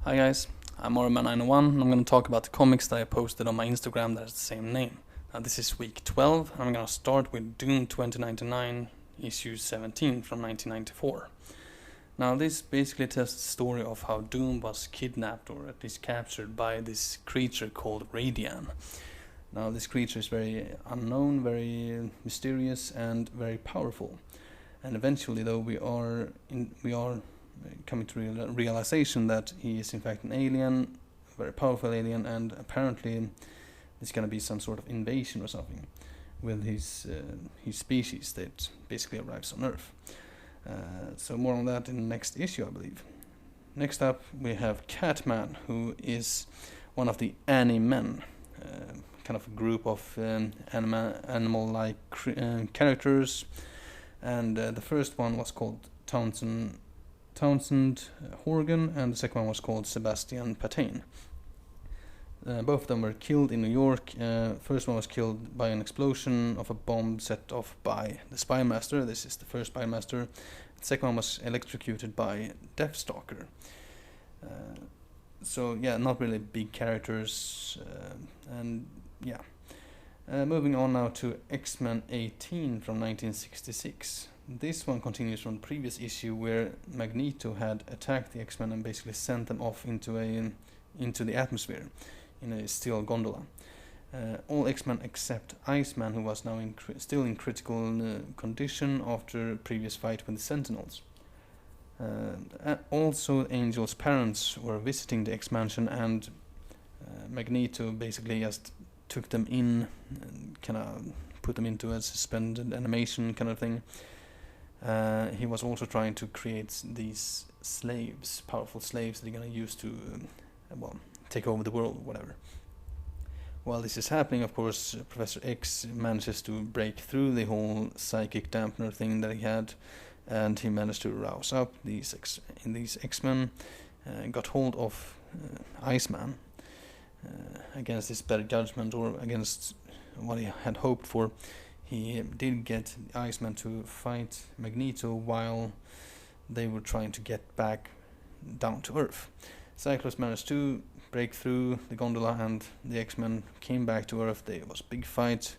Hi guys, I'm Marvelman901 and I'm going to talk about the comics that I posted on my Instagram that has the same name. Now this is week 12 and I'm going to start with Doom 2099 issue 17 from 1994. Now this basically tells the story of how Doom was kidnapped or at least captured by this creature called Radian. Now this creature is very unknown, very mysterious and very powerful. And eventually though we are coming to realization that he is in fact an alien, a very powerful alien, and apparently there's going to be some sort of invasion or something with his species that basically arrives on Earth. So more on that in the next issue, I believe. Next up we have Catman, who is one of the Ani-Men, kind of a group of animal-like characters, and the first one was called Townsend Horgan, and the second one was called Sebastian Patain. Both of them were killed in New York. First one was killed by an explosion of a bomb set off by the Spy Master. This is the first Spy Master. The second one was electrocuted by Deathstalker. So yeah, not really big characters, and yeah. Moving on now to X-Men 18 from 1966. This one continues from the previous issue where Magneto had attacked the X-Men and basically sent them off into the atmosphere in a steel gondola. All X-Men except Iceman, who was now still in critical condition after a previous fight with the Sentinels. Also, Angel's parents were visiting the X-Mansion, and Magneto basically just took them in and kind of put them into a suspended animation kind of thing. He was also trying to create these slaves, powerful slaves that they're going to use to, take over the world, whatever. While this is happening, of course, Professor X manages to break through the whole psychic dampener thing that he had, and he managed to rouse up these X-Men, got hold of Iceman against his better judgment, or against what he had hoped for. He did get Iceman to fight Magneto while they were trying to get back down to Earth. Cyclops managed to break through the gondola and the X-Men came back to Earth. There was a big fight,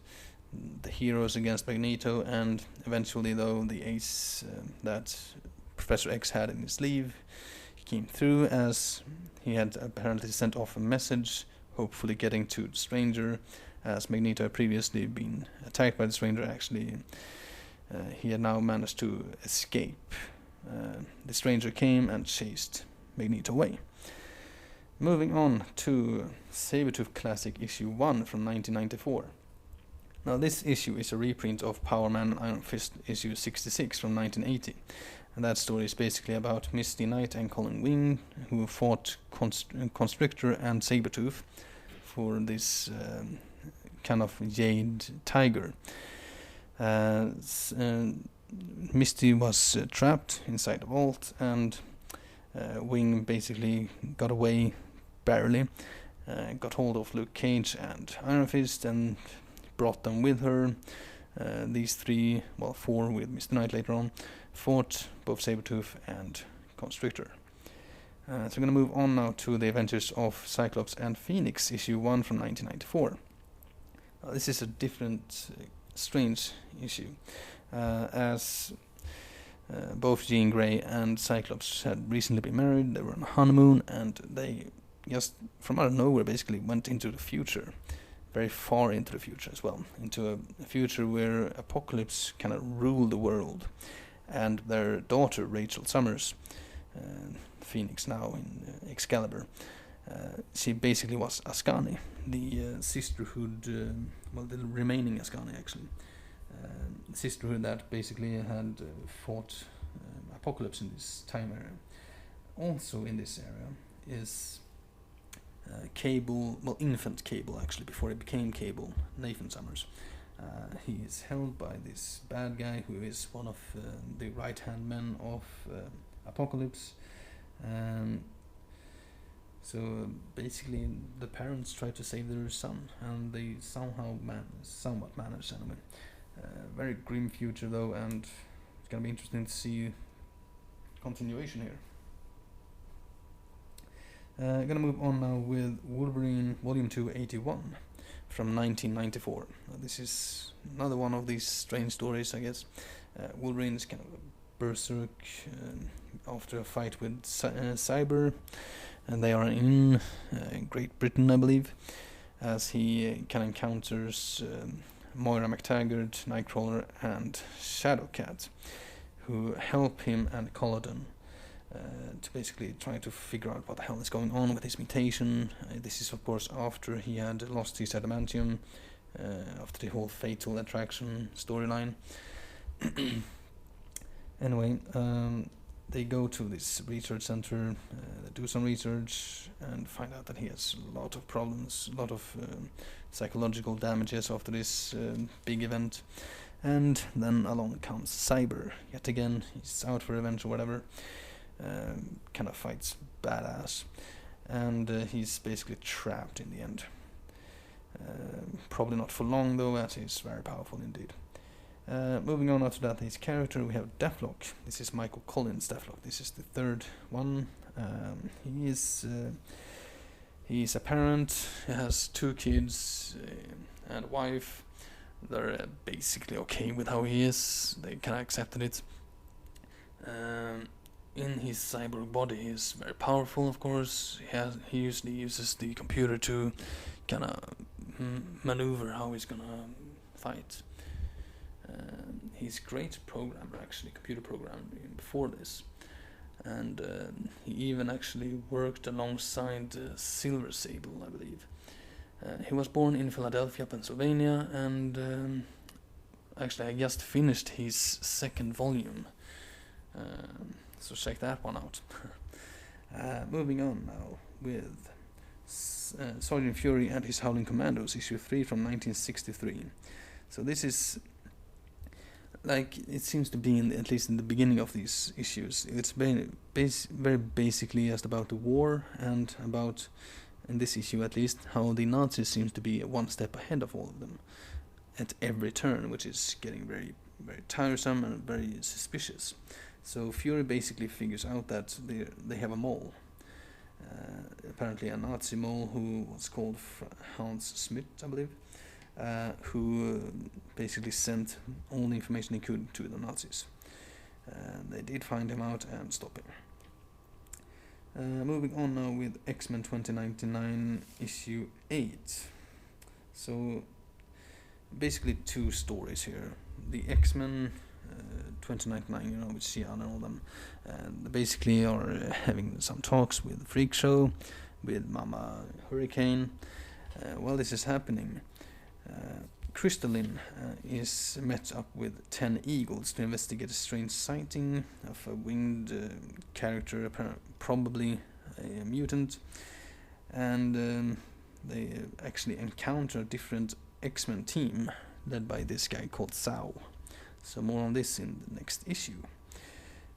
the heroes against Magneto, and eventually though the ace that Professor X had in his sleeve, he came through as he had apparently sent off a message, hopefully getting to the Stranger, as Magneto had previously been attacked by the Stranger. Actually, he had now managed to escape. The Stranger came and chased Magneto away. Moving on to Sabretooth Classic issue 1 from 1994. Now this issue is a reprint of Power Man Iron Fist issue 66 from 1980. And that story is basically about Misty Knight and Colin Wing, who fought Constrictor and Sabretooth for this kind of jade tiger. Misty was trapped inside the vault, and Wing basically got away barely, got hold of Luke Cage and Iron Fist and brought them with her. These four with Mr. Knight later on, fought both Sabretooth and Constrictor. So we're going to move on now to the adventures of Cyclops and Phoenix, issue 1 from 1994. This is a different, strange issue, as both Jean Grey and Cyclops had recently been married. They were on a honeymoon, and they just from out of nowhere basically went into the future, very far into the future as well, into a future where Apocalypse kind of ruled the world, and their daughter Rachel Summers, Phoenix now in Excalibur, she basically was Ascani, the sisterhood, the remaining Ascani actually, sisterhood that basically had fought Apocalypse in this time area. Also in this area is Infant Cable, actually, before he became Cable, Nathan Summers. He is held by this bad guy who is one of the right-hand men of Apocalypse. So basically the parents try to save their son, and they somewhat manage anyway. Very grim future though, and it's gonna be interesting to see continuation here. Gonna move on now with Wolverine Volume 281 from 1994. This is another one of these strange stories, I guess. Wolverine is kind of a berserk after a fight with Cyber, and they are in Great Britain, I believe, as he kind of encounters Moira McTaggart, Nightcrawler, and Shadowcat, who help him and Culloden to basically try to figure out what the hell is going on with his mutation. This is, of course, after he had lost his adamantium, after the whole Fatal Attraction storyline. Anyway, they go to this research center, they do some research, and find out that he has a lot of problems, a lot of psychological damages after this big event. And then along comes Cyber, yet again. He's out for revenge or whatever. Kind of fights badass, and he's basically trapped in the end. Probably not for long though, as he's very powerful indeed. Moving on after that, his character, we have Deathlok. This is Michael Collins' Deathlok. This is the third one. He's a parent. He has 2 kids and a wife. They're basically okay with how he is. They kind of accepted it. In his cyborg body, he's very powerful, of course. He usually uses the computer to kind of maneuver how he's gonna fight. He's a great programmer, actually, computer programmer before this. And he even actually worked alongside Silver Sable, I believe. He was born in Philadelphia, Pennsylvania, and actually I just finished his 2nd volume. So check that one out. Moving on now with Sergeant Fury and his Howling Commandos, issue 3 from 1963. So this is, like, it seems to be, at least in the beginning of these issues, it's very basically just about the war, and about, in this issue at least, how the Nazis seems to be 1 step ahead of all of them at every turn, which is getting very, very tiresome and very suspicious. So Fury basically figures out that they have a mole, apparently a Nazi mole who was called Hans Smith, I believe, who basically sent all the information he could to the Nazis. They did find him out and stop him. Moving on now with X-Men 2099 issue 8. So basically 2 stories here. The X-Men 2099, with Xi'an and all them, and they basically are having some talks with Freak Show, with Mama Hurricane. While this is happening, Crystalline is met up with 10 eagles to investigate a strange sighting of a winged character, probably a mutant, and they actually encounter a different X-Men team led by this guy called Sao. So more on this in the next issue.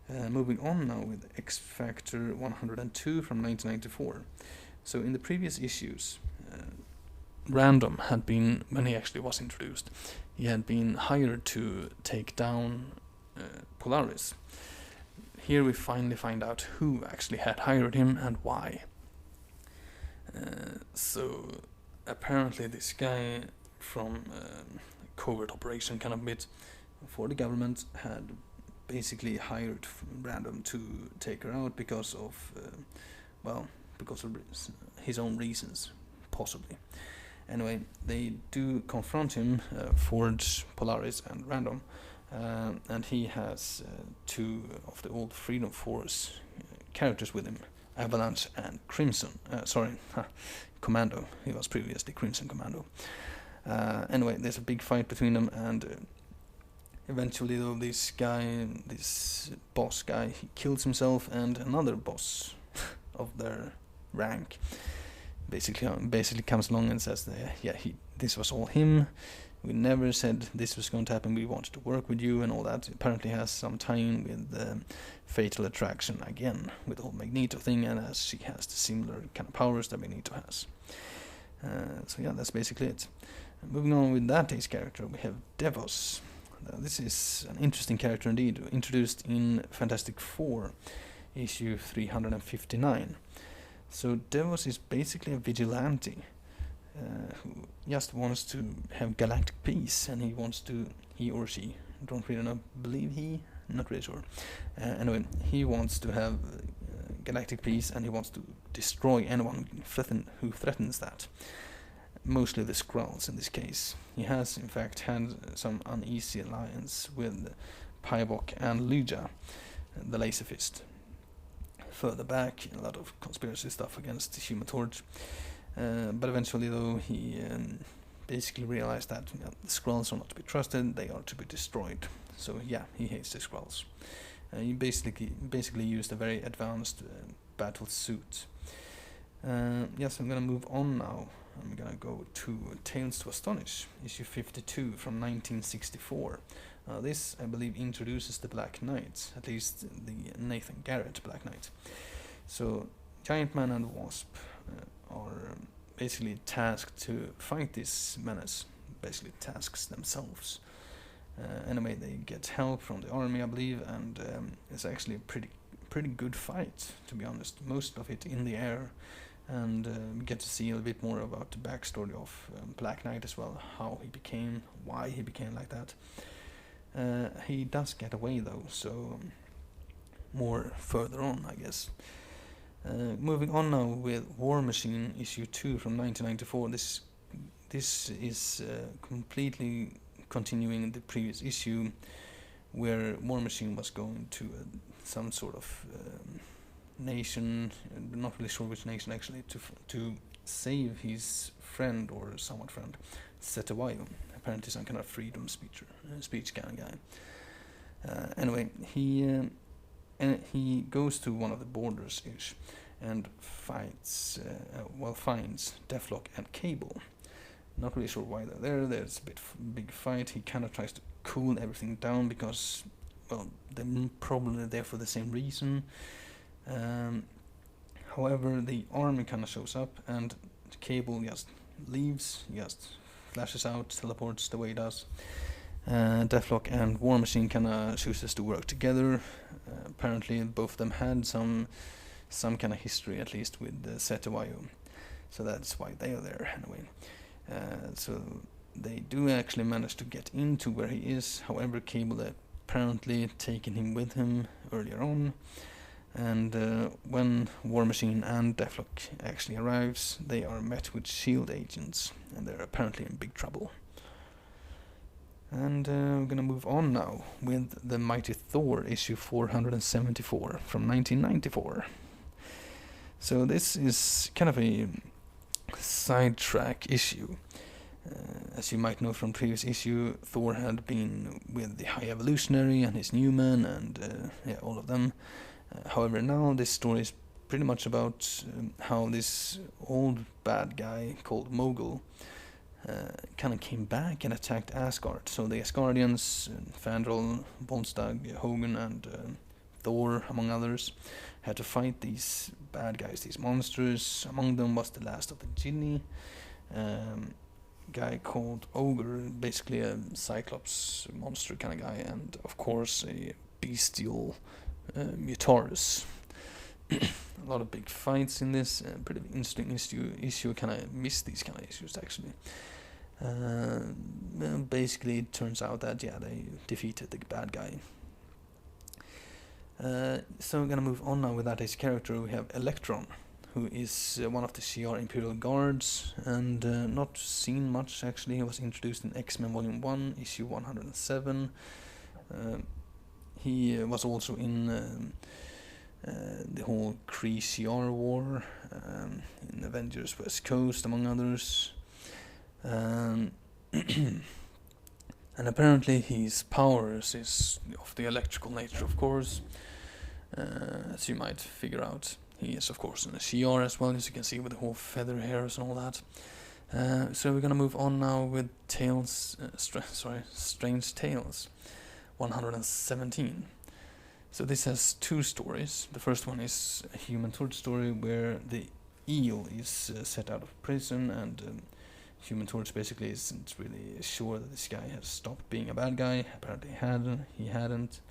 Moving on now with X-Factor 102 from 1994. So in the previous issues, Random had been, when he actually was introduced, he had been hired to take down Polaris. Here we finally find out who actually had hired him and why. So apparently this guy from covert operation kind of bit for the government had basically hired Random to take her out because of his own reasons, possibly. Anyway, they do confront him, Forge, Polaris, and Random, and he has 2 of the old Freedom Force characters with him, Avalanche and Crimson. Commando. He was previously Crimson Commando. Anyway, there's a big fight between them, and eventually, though, this boss guy, he kills himself, and another boss of their rank basically comes along and says this was all him. We never said this was going to happen. We wanted to work with you and all that. Apparently has some tie-in with Fatal Attraction again, with the whole Magneto thing, and as she has the similar kind of powers that Magneto has. So yeah, that's basically it. Moving on with that day's character, we have Devos. This is an interesting character indeed, introduced in Fantastic Four, issue 359. So Devos is basically a vigilante who just wants to have galactic peace, and he or she, don't really know, not really sure. Anyway, he wants to have galactic peace, and he wants to destroy anyone who threatens that. Mostly the Skrulls in this case. He has in fact had some uneasy alliance with Pybok and Lyja, the Laser Fist. Further back, a lot of conspiracy stuff against the Human Torch. But eventually, though, he basically realized that the Skrulls are not to be trusted; they are to be destroyed. So yeah, he hates the Skrulls. He basically used a very advanced battle suit. Yes, I'm gonna move on now. I'm gonna go to Tales to Astonish, issue 52 from 1964. This, I believe, introduces the Black Knight, at least the Nathan Garrett Black Knight. So, Giant Man and Wasp are basically tasked to fight this menace, basically tasks themselves. Anyway, they get help from the army, I believe, and it's actually a pretty good fight, to be honest. Most of it in the air, and we get to see a little bit more about the backstory of Black Knight as well, why he became like that. He does get away though, so more further on, I guess. Moving on now with War Machine issue 2 from 1994. This is completely continuing the previous issue, where War Machine was going to some sort of nation, not really sure which nation actually, to save his friend, or somewhat friend, Setawayo. Apparently some kind of freedom speech kind of guy. Anyway, he goes to one of the borders-ish and finds Deathlok and Cable. Not really sure why they're there. There's a big fight. He kind of tries to cool everything down because, well, they're probably there for the same reason. However, the army kind of shows up, and Cable just leaves, just flashes out, teleports the way he does. Deathlok and War Machine kind of chooses to work together. Apparently, both of them had some kind of history, at least, with Setawayo. So that's why they are there, anyway. So they do actually manage to get into where he is. However, Cable had apparently taken him with him earlier on. And when War Machine and Deathlok actually arrives, they are met with SHIELD agents, and they're apparently in big trouble. And we're gonna move on now with the Mighty Thor issue 474 from 1994. So this is kind of a sidetrack issue. As you might know from previous issue, Thor had been with the High Evolutionary and his Newman and all of them. However, now this story is pretty much about how this old bad guy called Mogul kind of came back and attacked Asgard. So the Asgardians, Fandral, Volstagg, Hogun, and Thor, among others, had to fight these bad guys, these monsters. Among them was the last of the Jinni, guy called Ogre, basically a Cyclops monster kind of guy, and of course a bestial Mutaurus. A lot of big fights in this. Pretty interesting issue. Kind of miss these kind of issues actually. Basically, it turns out that they defeated the bad guy. So we're gonna move on now with that as character. We have Electron, who is one of the Shi'ar Imperial Guards, and not seen much actually. He was introduced in X-Men Volume 1, issue 107. He was also in the whole Kree-Shi'ar war, in Avengers West Coast, among others. And apparently his powers is of the electrical nature, of course, as you might figure out. He is, of course, in a Shi'ar as well, as you can see with the whole feather hairs and all that. So we're gonna move on now with Strange Tales 117. So this has two stories. The first one is a Human Torch story where the Eel is set out of prison, and Human Torch basically isn't really sure that this guy has stopped being a bad guy. Apparently he hadn't.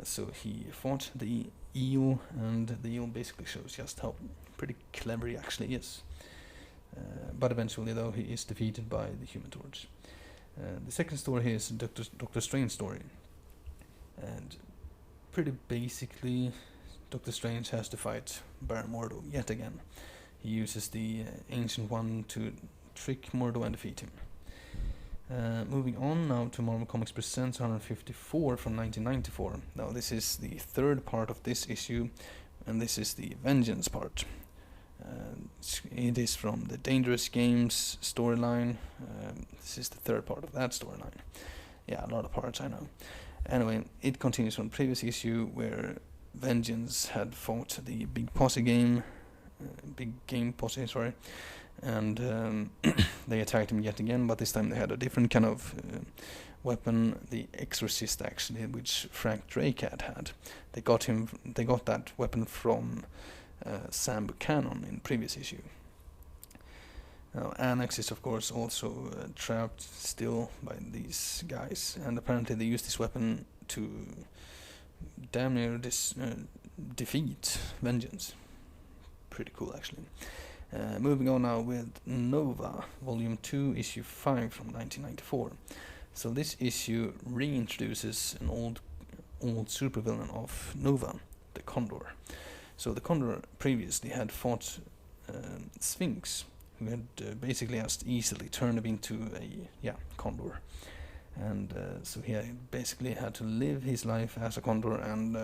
So he fought the Eel, and the Eel basically shows just how pretty clever he actually is. But eventually, though, he is defeated by the Human Torch. The second story here is Doctor Strange story. And pretty basically, Doctor Strange has to fight Baron Mordo yet again. He uses the Ancient One to trick Mordo and defeat him. Moving on now to Marvel Comics Presents 154 from 1994. Now this is the third part of this issue, and this is the Vengeance part. It is from the Dangerous Games storyline. This is the third part of that storyline. Yeah, a lot of parts, I know. Anyway, it continues from the previous issue where Vengeance had fought the Big Game Posse, sorry, and they attacked him yet again, but this time they had a different kind of weapon, the Exorcist actually, which Frank Drake had. They got that weapon from Sam Buchanan in the previous issue. Now, Annex is of course also trapped still by these guys, and apparently they use this weapon to damn near defeat Vengeance. Pretty cool actually. Moving on now with Nova, Volume 2, Issue 5 from 1994. So this issue reintroduces an old supervillain of Nova, the Condor. So the Condor previously had fought Sphinx, who had basically just easily turned him into a Condor. And so he basically had to live his life as a Condor, and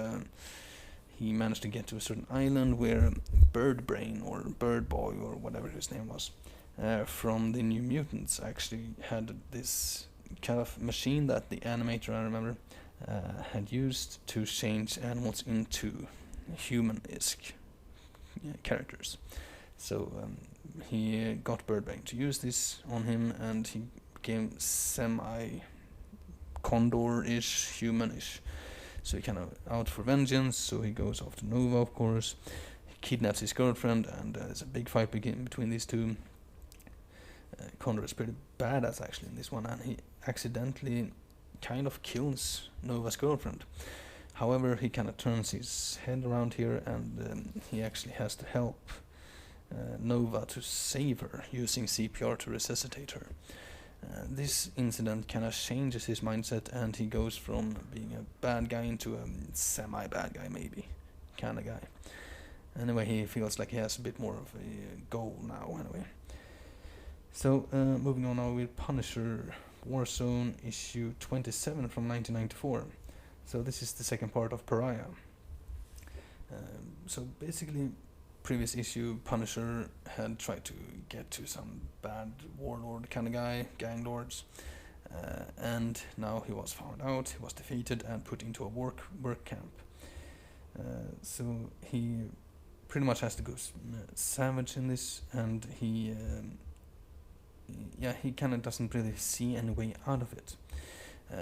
he managed to get to a certain island where Bird Brain or Bird Boy or whatever his name was from the New Mutants actually had this kind of machine that the animator, I remember, had used to change animals into human-esque characters. So he got Bird Brain to use this on him, and he became semi-Condor-ish, human-ish. So he kind of out for vengeance, so he goes after Nova, of course. He kidnaps his girlfriend, and there's a big fight between these two. Condor is pretty badass actually in this one, and he accidentally kind of kills Nova's girlfriend. However, he kind of turns his head around here, and he actually has to help Nova to save her, using CPR to resuscitate her. This incident kind of changes his mindset, and he goes from being a bad guy into a semi-bad guy, maybe, kind of guy. Anyway, he feels like he has a bit more of a goal now, anyway. So, moving on now with Punisher, Warzone, issue 27 from 1994. So this is the second part of Pariah. So basically, previous issue, Punisher had tried to get to some bad warlord kind of guy, gang lords, and now he was found out, he was defeated and put into a work camp. So he pretty much has to go savage in this, and he kind of doesn't really see any way out of it.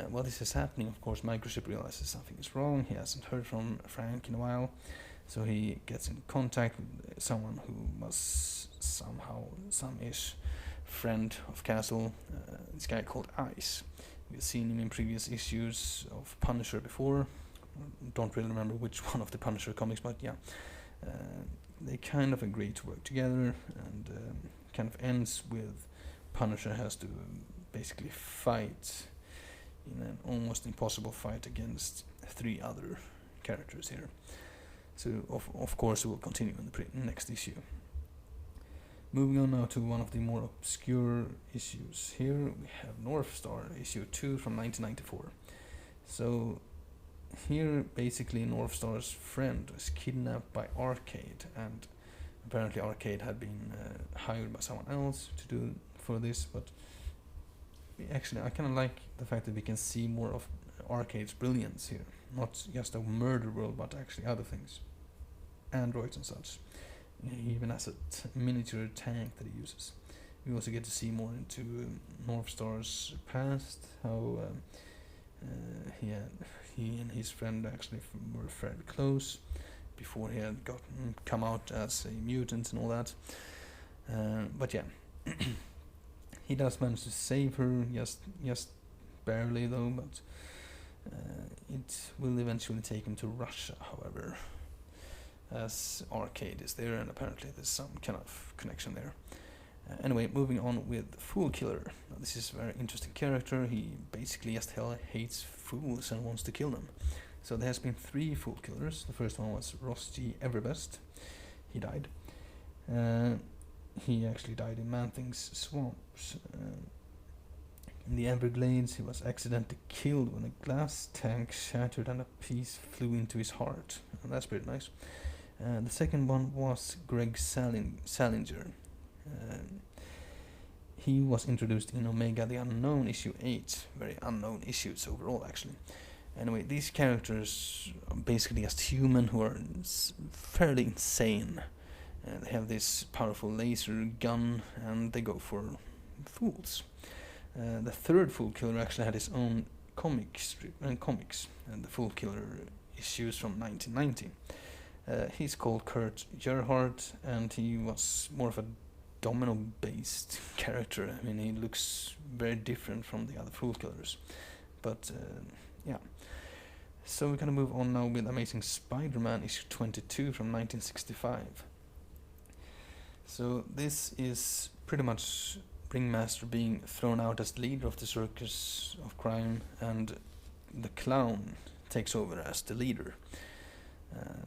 While this is happening, of course, Microchip realizes something is wrong. He hasn't heard from Frank in a while. So he gets in contact with someone who was somehow some-ish friend of Castle, this guy called Ice. We've seen him in previous issues of Punisher before. Don't really remember which one of the Punisher comics, but yeah. They kind of agree to work together, and kind of ends with Punisher has to basically fight in an almost impossible fight against 3 other characters here. So, of course, it will continue in the next issue. Moving on now to one of the more obscure issues. Here we have Northstar, issue 2 from 1994. So, here basically Northstar's friend was kidnapped by Arcade, and apparently Arcade had been hired by someone else to do for this, but actually I kind of like the fact that we can see more of Arcade's brilliance here. Not just a murder world, but actually other things. Androids and such. He even has a miniature tank that he uses. We also get to see more into Northstar's past, how he and his friend actually were fairly close before he had come out as a mutant and all that. But yeah, he does manage to save her, just barely though, but it will eventually take him to Russia, however. as Arcade is there, and apparently there's some kind of connection there. Anyway, moving on with Foolkiller. Now, this is a very interesting character. He basically just hell hates fools and wants to kill them. So there has been 3 Foolkillers. The first one was Ross G. Everbest. He died. He actually died in Man-Thing's swamps. In the Everglades, he was accidentally killed when a glass tank shattered and a piece flew into his heart. And that's pretty nice. The second one was Greg Salinger. He was introduced in Omega the Unknown issue 8. Very unknown issues overall, actually. Anyway, these characters are basically just human who are fairly insane. They have this powerful laser gun and they go for fools. The third Foolkiller actually had his own comics, and the Foolkiller issues from 1990. He's called Kurt Gerhardt, and he was more of a domino-based character. I mean, he looks very different from the other Foolkillers. But, yeah. So we're gonna move on now with Amazing Spider-Man issue 22 from 1965. So this is pretty much Ringmaster being thrown out as leader of the circus of crime, and the clown takes over as the leader.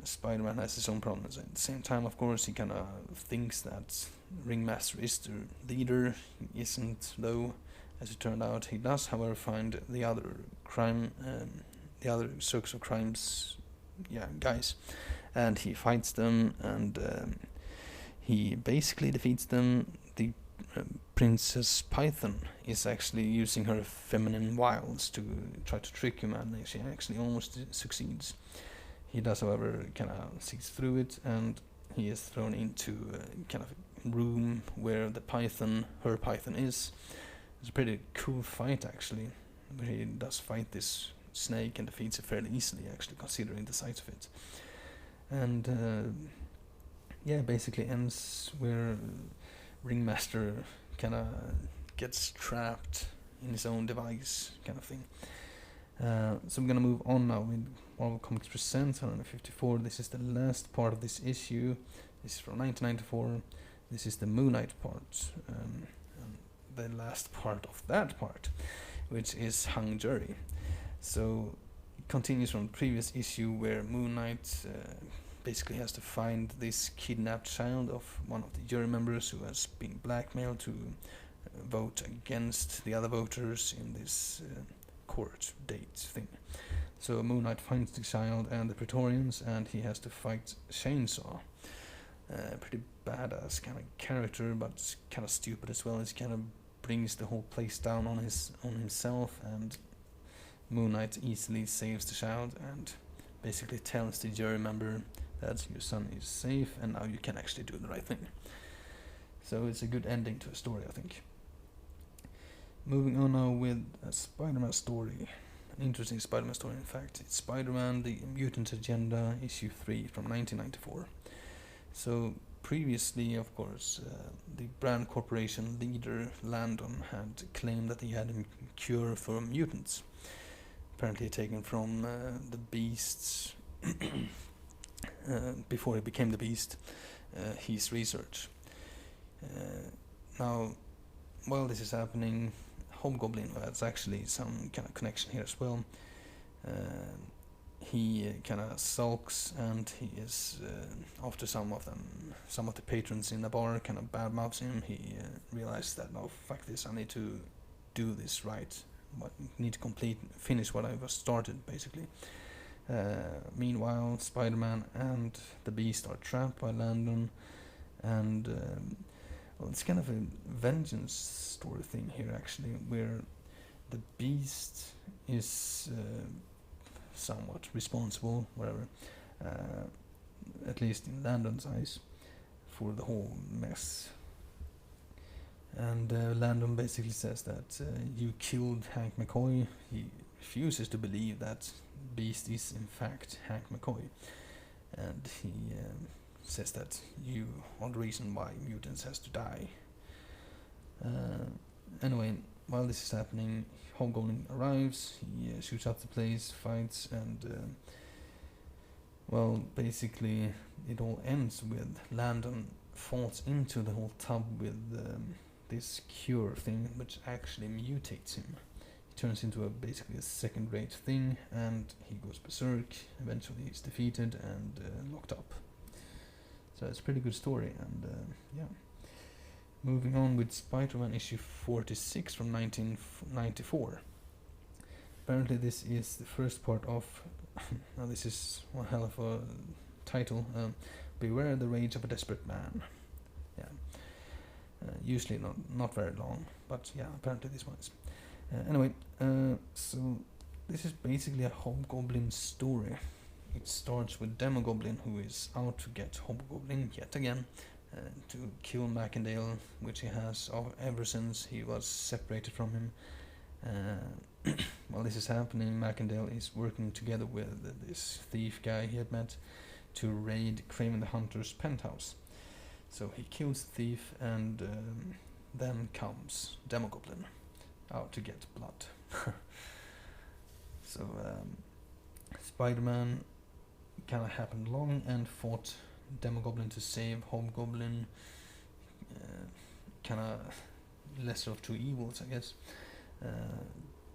Spider-Man has his own problems. At the same time, of course, he kind of thinks that Ringmaster is the leader. He isn't, though, as it turned out. He does, however, find the other circus of crimes, guys, and he fights them, and he basically defeats them. The Princess Python is actually using her feminine wiles to try to trick him, and she actually almost succeeds. He does, however, kind of sees through it, and he is thrown into a kind of room where her Python is. It's a pretty cool fight, actually, where he does fight this snake and defeats it fairly easily, actually, considering the size of it. And basically ends where Ringmaster kind of gets trapped in his own device, kind of thing. So we're gonna move on now with Marvel Comics Presents 154. This is the last part of this issue. This is from 1994. This is the Moon Knight part, and the last part of that part, which is Hung Jury. So it continues from the previous issue where Moon Knight basically has to find this kidnapped child of one of the jury members who has been blackmailed to vote against the other voters in this court date thing. So Moon Knight finds the child and the Praetorians, and he has to fight Chainsaw. Pretty badass kind of character, but kind of stupid as well. He kind of brings the whole place down on himself, and Moon Knight easily saves the child and basically tells the jury member that your son is safe and now you can actually do the right thing. So it's a good ending to a story, I think. Moving on now with a Spider-Man story. An interesting Spider-Man story, in fact. It's Spider-Man, the Mutant Agenda, issue 3 from 1994. So previously, of course, the Brand Corporation leader, Landon, had claimed that he had a cure for mutants. Apparently taken from the Beast's before he became the Beast, his research. Now, while this is happening, Hobgoblin has actually some kind of connection here as well. He kind of sulks, and he is after some of the patrons in the bar kind of badmouths him. He realizes that, no, fuck this, I need to do this right. I need to finish what I was started, basically. Meanwhile, Spider-Man and the Beast are trapped by Landon, and it's kind of a vengeance story thing here, actually, where the Beast is somewhat responsible, whatever, at least in Landon's eyes, for the whole mess. And Landon basically says that you killed Hank McCoy. He refuses to believe that Beast is in fact Hank McCoy, and he says that you are the reason why mutants has to die. Anyway, while this is happening, Hobgoblin arrives. He shoots up the place, fights, and Well, basically, it all ends with Landon falls into the whole tub with this cure thing, which actually mutates him. He turns into basically a second-rate thing, and he goes berserk. Eventually, he's defeated and locked up. So it's a pretty good story, and yeah. Moving on with Spider-Man issue 46 from 1994. Apparently, this is the first part of. Now, this is one hell of a title. Beware the Rage of a Desperate Man. Yeah. Usually not very long, but yeah, apparently this one is. Anyway, so this is basically a Hobgoblin story. It starts with Demogoblin, who is out to get Hobgoblin yet again, to kill Macendale, which he has ever since he was separated from him. While this is happening, Macendale is working together with this thief guy he had met to raid Kraven the Hunter's penthouse. So he kills the thief, and then comes Demogoblin out to get blood. So Spider-Man kind of happened along and fought Demogoblin to save Hobgoblin. Kind of lesser of two evils, I guess.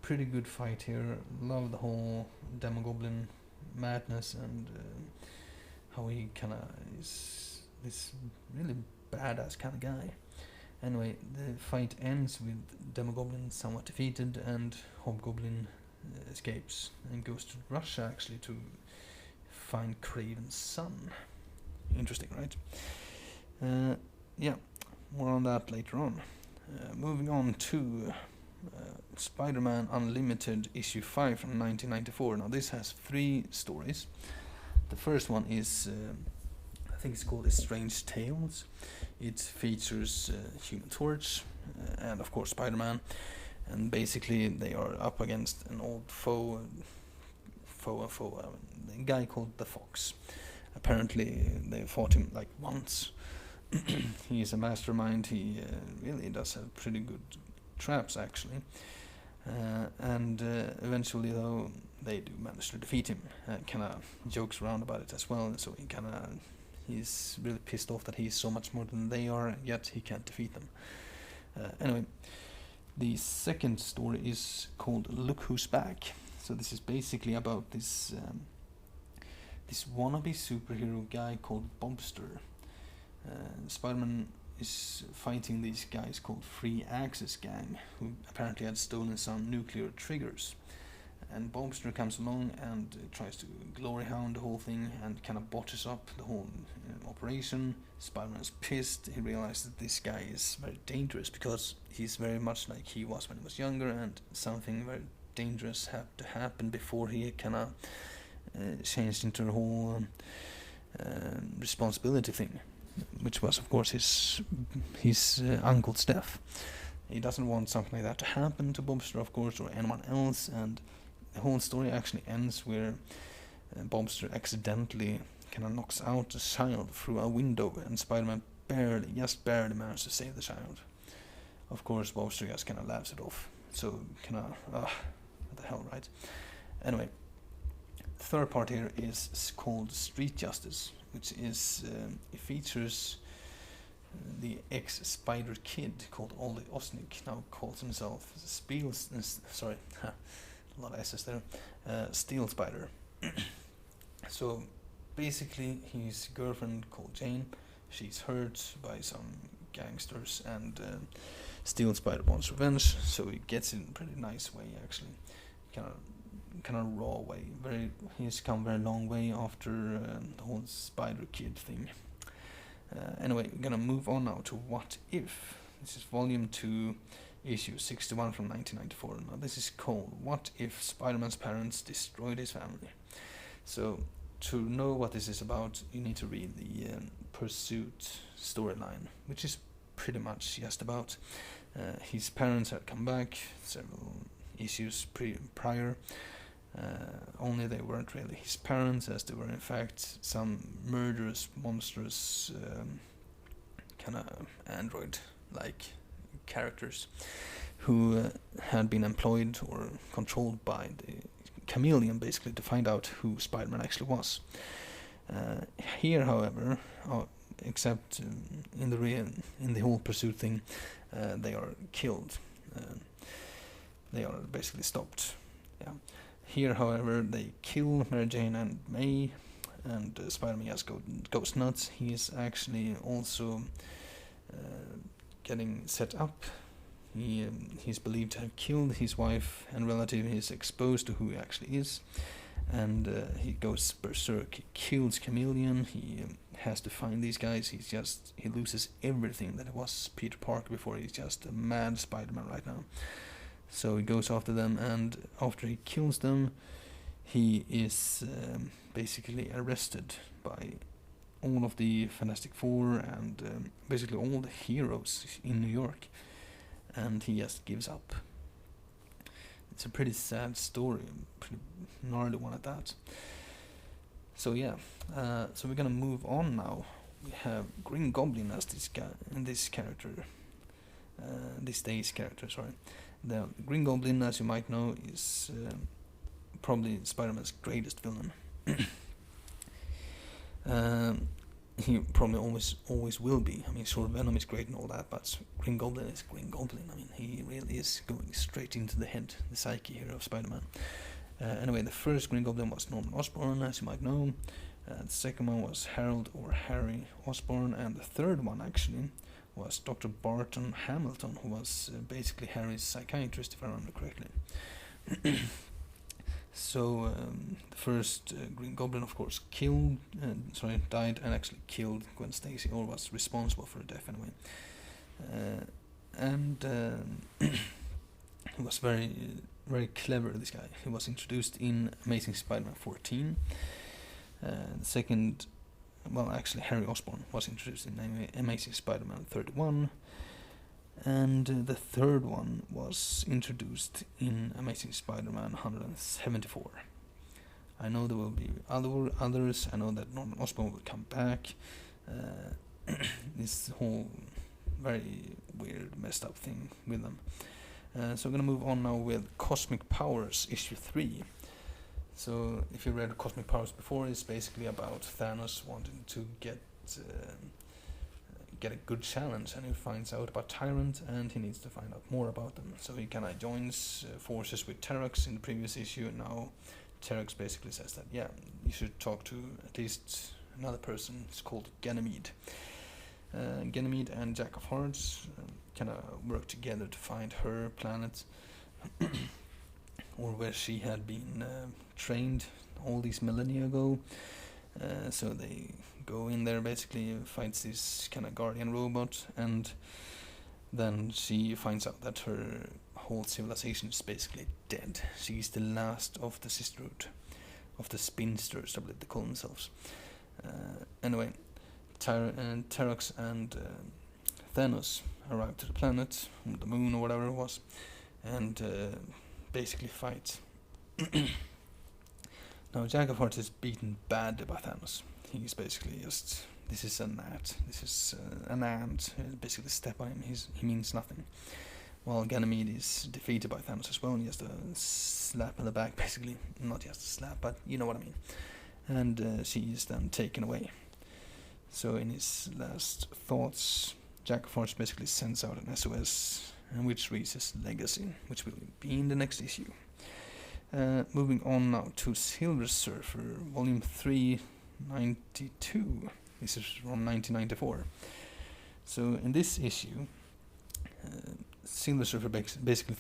Pretty good fight here. Love the whole Demogoblin madness, and how he kind of is this really badass kind of guy. Anyway, the fight ends with Demogoblin somewhat defeated, and Hobgoblin escapes and goes to Russia actually to find Kraven's son. Interesting, right? Yeah, more on that later on. Moving on to Spider-Man Unlimited issue 5 from 1994. Now this has 3 stories. The first one is, I think it's called Strange Tales. It features Human Torch and of course Spider-Man, and basically they are up against an old foe, a guy called the Fox. Apparently they fought him like once. He is a mastermind. He really does have pretty good traps actually, and eventually though they do manage to defeat him. Kind of jokes around about it as well, and so he's really pissed off that he's so much more than they are, yet he can't defeat them. Anyway, the second story is called Look Who's Back. So this is basically about this wannabe superhero guy called Bobster. Spider-Man is fighting these guys called Free Access Gang, who apparently had stolen some nuclear triggers. And Bobster comes along and tries to glory hound the whole thing and kind of botches up the whole operation. Spider-Man's pissed. He realizes that this guy is very dangerous because he's very much like he was when he was younger, and something very dangerous had to happen before he kind of changed into the whole responsibility thing, which was of course his uncle's death. He doesn't want something like that to happen to Bobster, of course, or anyone else, and the whole story actually ends where Bobster accidentally kind of knocks out a child through a window, and Spider-Man just barely managed to save the child. Of course, Bobster just kind of laughs it off. So kind of, what the hell, right? Anyway, the third part here is called Street Justice, which is it features the ex-Spider Kid called Ollie Osnick, now calls himself a lot of S's there, Steel Spider. So basically his girlfriend called Jane, she's hurt by some gangsters, and Steel Spider wants revenge, so he gets it in a pretty nice way actually, kind of raw way. He's come very long way after the whole Spider Kid thing. Anyway, we're gonna move on now to What If. This is volume 2, issue 61 from 1994. Now this is called What If Spider-Man's Parents Destroyed His Family. So to know what this is about, you need to read the Pursuit storyline, which is pretty much just about his parents had come back several issues prior. Only they weren't really his parents, as they were in fact some murderous, monstrous kind of android-like characters who had been employed or controlled by the Chameleon, basically, to find out who Spider-Man actually was. Here, however, except in the whole pursuit thing, they are killed. They are basically stopped. Yeah. Here, however, they kill Mary Jane and May, and Spider-Man just goes nuts. He is actually also getting set up. He's believed to have killed his wife and relative. He's exposed to who he actually is, and he goes berserk. He kills Chameleon. He has to find these guys. He loses everything that was Peter Parker before. He's just a mad Spider-Man right now. So he goes after them, and after he kills them, he is basically arrested by all of the Fantastic Four and basically all the heroes in New York, and he just gives up. It's a pretty sad story, pretty gnarly one at that. So yeah, so we're gonna move on now. We have Green Goblin as this character, this day's character. Sorry, the Green Goblin, as you might know, is probably Spider-Man's greatest villain. He probably always will be. I mean, sure, Venom is great and all that, but Green Goblin is Green Goblin. I mean, he really is going straight into the head, the psyche here of Spider-Man. Anyway, the first Green Goblin was Norman Osborn, as you might know. The second one was Harold or Harry Osborn, and the third one actually was Dr. Barton Hamilton, who was basically Harry's psychiatrist, if I remember correctly. So the first Green Goblin, of course, died and actually killed Gwen Stacy, or was responsible for her death anyway. He was very, very clever, this guy. He was introduced in Amazing Spider-Man 14. The second, well, actually, Harry Osborn was introduced in Amazing Spider-Man 31. And the third one was introduced in Amazing Spider-Man 174. I know there will be others. I know that Norman Osborn will come back. This whole very weird, messed up thing with them. So we're going to move on now with Cosmic Powers, issue 3. So if you read Cosmic Powers before, it's basically about Thanos wanting to get a good challenge, and he finds out about Tyrant, and he needs to find out more about them. So he kind of joins forces with Terrax in the previous issue, and now Terrax basically says that, yeah, you should talk to at least another person. It's called Ganymede. Ganymede and Jack of Hearts kind of work together to find her planet, or where she had been trained all these millennia ago. So they go in there, basically fights this kind of guardian robot, and then she finds out that her whole civilization is basically dead. She's the last of the sisterhood, of the spinsters, I believe they call themselves. Anyway, Terrax and Thanos arrive to the planet, the moon or whatever it was, and basically fight. Now, Jack of Hearts is beaten bad by Thanos. He's basically just, this is an ant, basically step on him, he means nothing. While Ganymede is defeated by Thanos as well, and just a slap in the back, basically. Not just a slap, but you know what I mean. And she is then taken away. So in his last thoughts, Jack of Hearts basically sends out an SOS, which reads his legacy, which will be in the next issue. Moving on now to Silver Surfer, Volume 3, 92. This is from 1994. So in this issue, Silver Surfer basically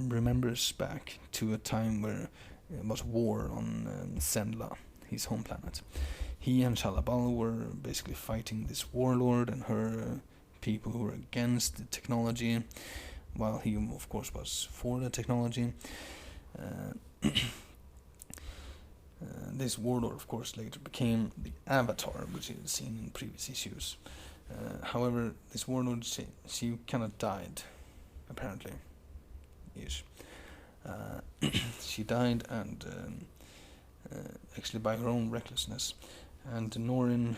remembers back to a time where there was war on Sendla, his home planet. He and Shalabal were basically fighting this warlord and her people who were against the technology, while he, of course, was for the technology. This warlord, of course, later became the Avatar, which is seen in previous issues. However, this warlord, she kind of died, apparently. Ish. She died, and actually by her own recklessness. And Norrin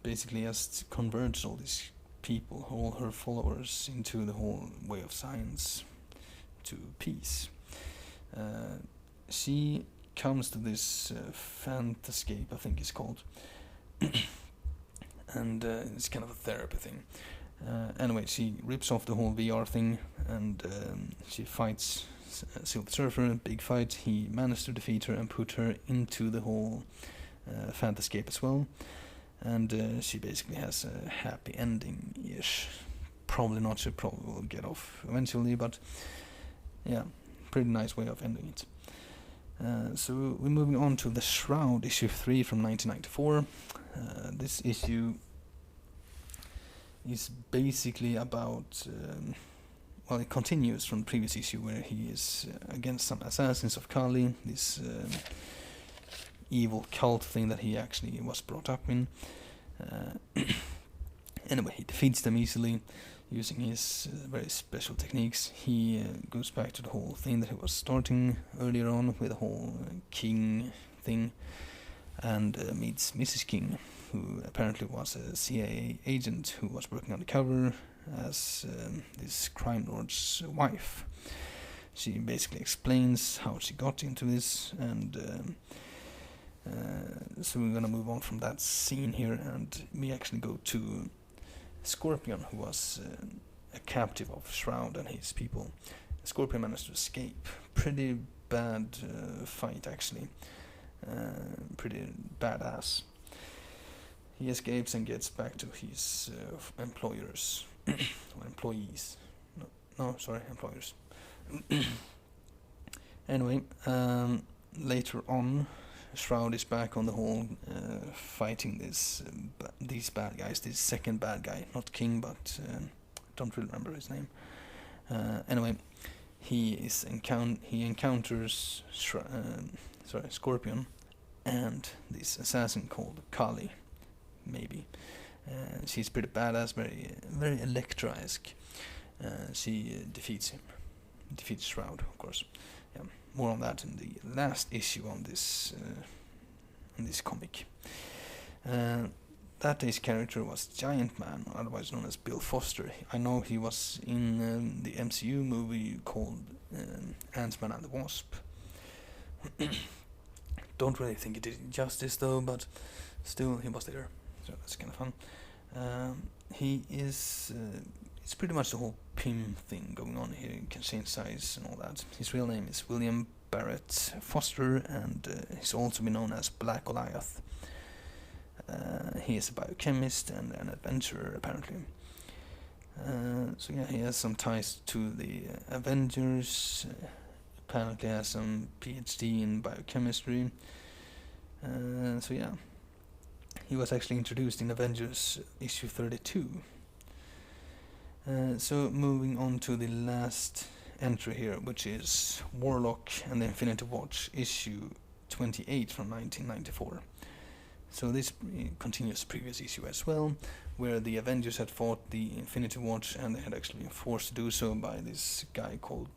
basically just converts all these people, all her followers, into the whole way of science, to peace. She comes to this Fantascape, I think it's called. And it's kind of a therapy thing. Anyway, she rips off the whole VR thing, and she fights Silver Surfer, a big fight. He managed to defeat her and put her into the whole Fantascape as well. And she basically has a happy ending-ish. Probably not, she probably will get off eventually, but yeah, pretty nice way of ending it. So we're moving on to the Shroud, issue 3 from 1994. This issue is basically about, well, it continues from the previous issue where he is against some assassins of Kali, this evil cult thing that he actually was brought up in. Anyway, he defeats them easily using his very special techniques. He goes back to the whole thing that he was starting earlier on with the whole King thing, and meets Mrs. King, who apparently was a CIA agent who was working undercover as this crime lord's wife. She basically explains how she got into this, and so we're gonna move on from that scene here, and we actually go to Scorpion, who was a captive of Shroud and his people. Scorpion managed to escape. Pretty bad fight, actually. Pretty badass. He escapes and gets back to his employers. Or employees. No, sorry, employers. Anyway, later on, Shroud is back on the whole fighting these bad guys, this second bad guy, not King, but don't really remember his name. Anyway, he encounters Scorpion and this assassin called Kali, maybe. She's pretty badass, very Electra-esque. She defeats Shroud, of course. Yeah, more on that in the last issue on this comic. That day's character was Giant Man, otherwise known as Bill Foster. I know he was in the MCU movie called Ant-Man and the Wasp. Don't really think it did justice though, but still he was there, so that's kind of fun. He is it's pretty much the whole Pym thing going on here. You can change size and all that. His real name is William Barrett Foster, and he's also been known as Black Goliath. He is a biochemist and an adventurer, apparently. So yeah, he has some ties to the Avengers. Apparently has some PhD in biochemistry. So yeah, he was actually introduced in Avengers issue 32. So moving on to the last entry here, which is Warlock and the Infinity Watch issue 28 from 1994. So this continues the previous issue as well, where the Avengers had fought the Infinity Watch, and they had actually been forced to do so by this guy called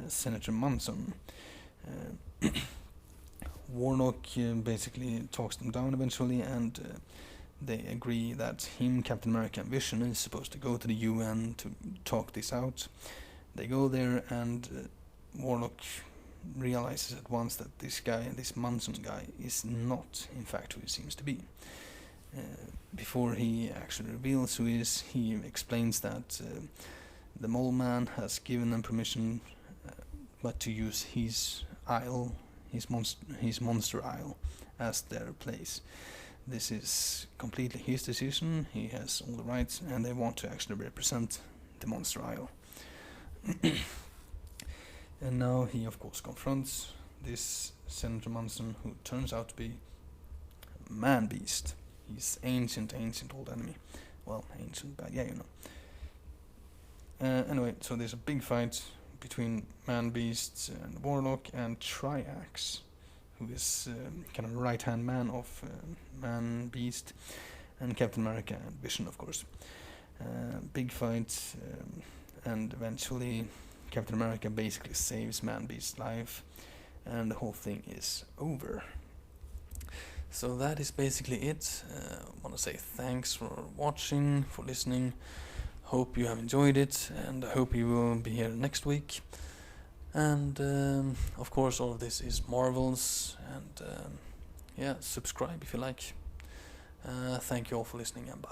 Senator Munson. Warlock basically talks them down eventually, and they agree that him, Captain America, and Vision is supposed to go to the UN to talk this out. They go there, and Warlock realizes at once that this Munson guy, is not, in fact, who he seems to be. Before he actually reveals who he is, he explains that the Mole Man has given them permission, but to use his isle, his monster isle, as their place. This is completely his decision. He has all the rights, and they want to actually represent the monster isle. And now he, of course, confronts this Senator Munson, who turns out to be Man-Beast. He's ancient old enemy. Well, ancient bad guy, you know. Anyway, so there's a big fight between Man-Beast and Warlock, and Triax, who is kind of right-hand man of Man-Beast, and Captain America and Vision, of course. Big fight, and eventually Captain America basically saves Man-Beast's life, and the whole thing is over. So that is basically it. I want to say thanks for watching, for listening. Hope you have enjoyed it, and I hope you will be here next week. And of course all of this is Marvel's, and yeah, subscribe if you like. Thank you all for listening, and bye.